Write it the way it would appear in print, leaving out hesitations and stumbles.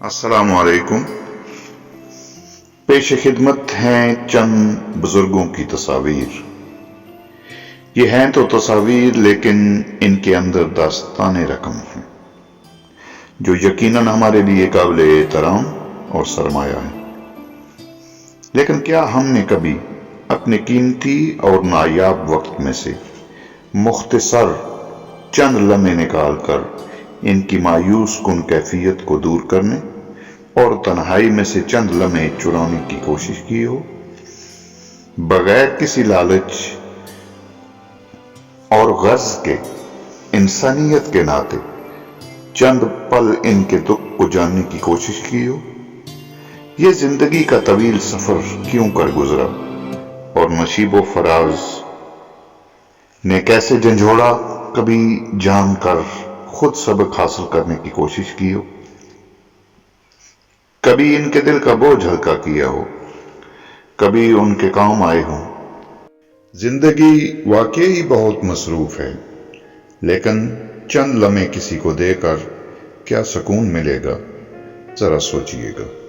السلام علیکم۔ پیش خدمت ہیں چند بزرگوں کی تصاویر۔ یہ ہیں تو تصاویر لیکن ان کے اندر داستان رقم ہیں جو یقیناً ہمارے لیے قابل احترام اور سرمایہ ہے۔ لیکن کیا ہم نے کبھی اپنے قیمتی اور نایاب وقت میں سے مختصر چند لمحے نکال کر ان کی مایوس کن کیفیت کو دور کرنے اور تنہائی میں سے چند لمحے چرانے کی کوشش کی ہو؟ بغیر کسی لالچ اور غرض کے، انسانیت کے ناطے چند پل ان کے دکھ کو جاننے کی کوشش کی ہو؟ یہ زندگی کا طویل سفر کیوں کر گزرا اور نشیب و فراز نے کیسے جھنجھوڑا، کبھی جان کر خود سبق حاصل کرنے کی کوشش کی ہو؟ کبھی ان کے دل کا بوجھ ہلکا کیا ہو، کبھی ان کے کام آئے ہوں۔ زندگی واقعی بہت مصروف ہے، لیکن چند لمحے کسی کو دے کر کیا سکون ملے گا، ذرا سوچئے گا۔